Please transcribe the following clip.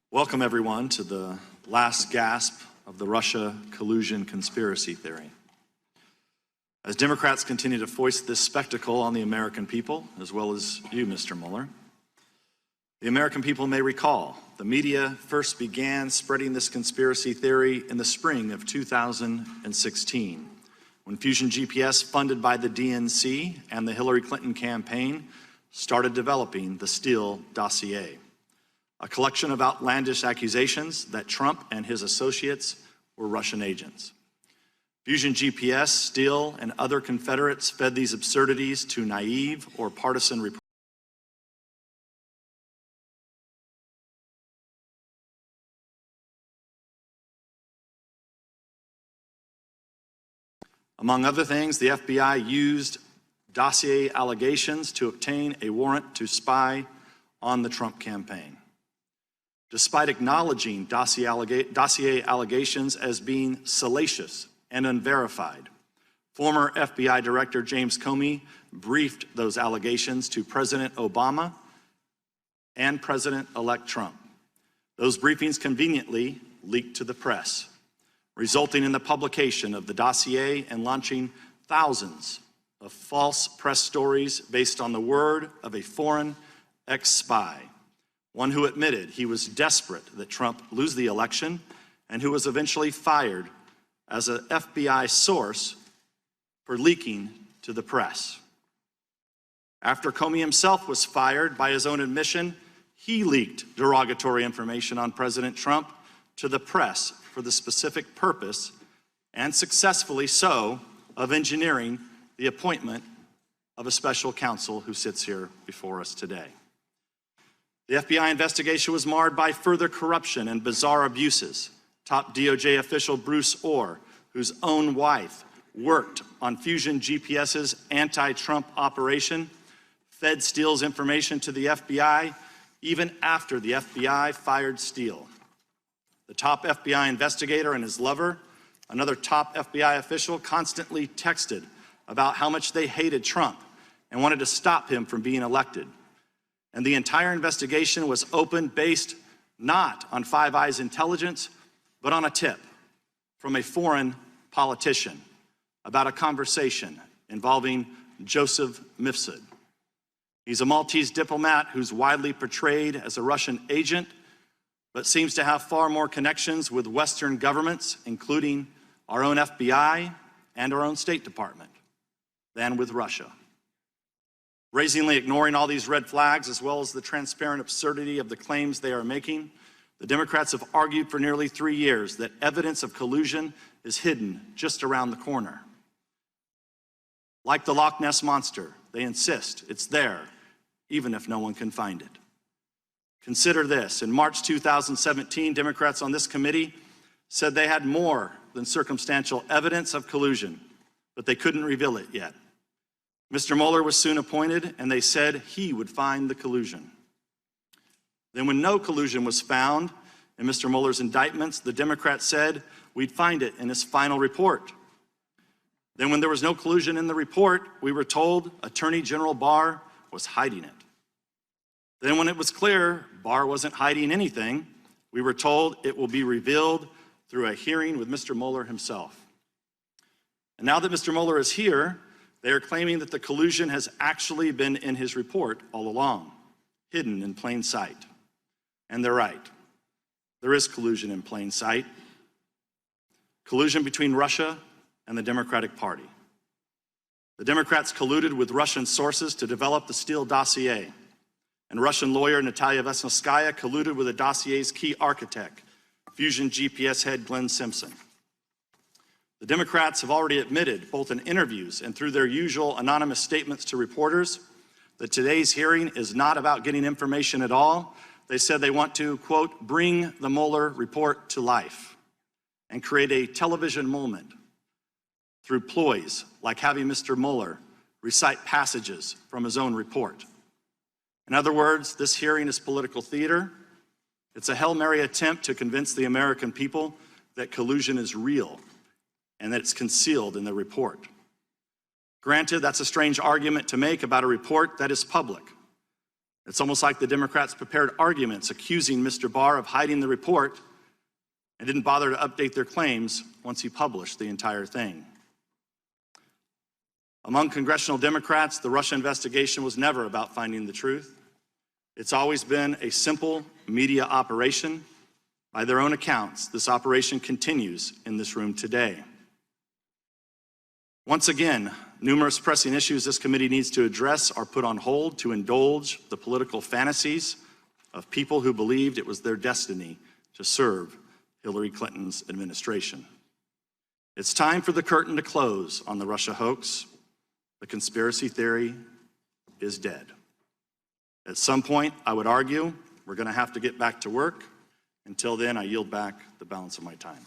Welcome, everyone, to the last gasp of the Russia collusion conspiracy theory. As Democrats continue to foist this spectacle on the American people, as well as you, Mr. Mueller, the American people may recall the media first began spreading this conspiracy theory in the spring of 2016, when Fusion GPS, funded by the DNC and the Hillary Clinton campaign, started developing the Steele dossier, a collection of outlandish accusations that Trump and his associates were Russian agents. Fusion GPS, Steele, and other Confederates fed these absurdities to naive or partisan reporters. Among other things, the FBI used dossier allegations to obtain a warrant to spy on the Trump campaign. Despite acknowledging dossier allegations as being salacious and unverified, former FBI Director James Comey briefed those allegations to President Obama and President-elect Trump. Those briefings conveniently leaked to the press, resulting in the publication of the dossier and launching thousands of false press stories based on the word of a foreign ex-spy, one who admitted he was desperate that Trump lose the election and who was eventually fired as an FBI source for leaking to the press. After Comey himself was fired, by his own admission, he leaked derogatory information on President Trump to the press for the specific purpose, and successfully so, of engineering the appointment of a special counsel who sits here before us today. The FBI investigation was marred by further corruption and bizarre abuses. Top DOJ official Bruce Orr, whose own wife worked on Fusion GPS's anti-Trump operation, fed Steele's information to the FBI even after the FBI fired Steele. The top FBI investigator and his lover, another top FBI official, constantly texted about how much they hated Trump and wanted to stop him from being elected. And the entire investigation was opened based not on Five Eyes intelligence, but on a tip from a foreign politician about a conversation involving Joseph Mifsud. He's a Maltese diplomat who's widely portrayed as a Russian agent, but seems to have far more connections with Western governments, including our own FBI and our own State Department, than with Russia. Brazenly ignoring all these red flags, as well as the transparent absurdity of the claims they are making, the Democrats have argued for nearly 3 years that evidence of collusion is hidden just around the corner. Like the Loch Ness Monster, they insist it's there, even if no one can find it. Consider this. In March 2017, Democrats on this committee said they had more than circumstantial evidence of collusion, but they couldn't reveal it yet. Mr. Mueller was soon appointed, and they said he would find the collusion. Then when no collusion was found in Mr. Mueller's indictments, the Democrats said we'd find it in his final report. Then when there was no collusion in the report, we were told Attorney General Barr was hiding it. Then when it was clear Barr wasn't hiding anything, we were told it will be revealed through a hearing with Mr. Mueller himself. And now that Mr. Mueller is here, they are claiming that the collusion has actually been in his report all along, hidden in plain sight. And they're right. There is collusion in plain sight. Collusion between Russia and the Democratic Party. The Democrats colluded with Russian sources to develop the Steele dossier, and Russian lawyer Natalia Vesnitskaya colluded with the dossier's key architect, Fusion GPS head Glenn Simpson. The Democrats have already admitted, both in interviews and through their usual anonymous statements to reporters, that today's hearing is not about getting information at all. They said they want to, quote, bring the Mueller report to life and create a television moment through ploys like having Mr. Mueller recite passages from his own report. In other words, this hearing is political theater. It's a Hail Mary attempt to convince the American people that collusion is real and that it's concealed in the report. Granted, that's a strange argument to make about a report that is public. It's almost like the Democrats prepared arguments accusing Mr. Barr of hiding the report and didn't bother to update their claims once he published the entire thing. Among congressional Democrats, the Russia investigation was never about finding the truth. It's always been a simple media operation. By their own accounts, this operation continues in this room today. Once again, numerous pressing issues this committee needs to address are put on hold to indulge the political fantasies of people who believed it was their destiny to serve Hillary Clinton's administration. It's time for the curtain to close on the Russia hoax. The conspiracy theory is dead. At some point, I would argue, we're going to have to get back to work. Until then, I yield back the balance of my time.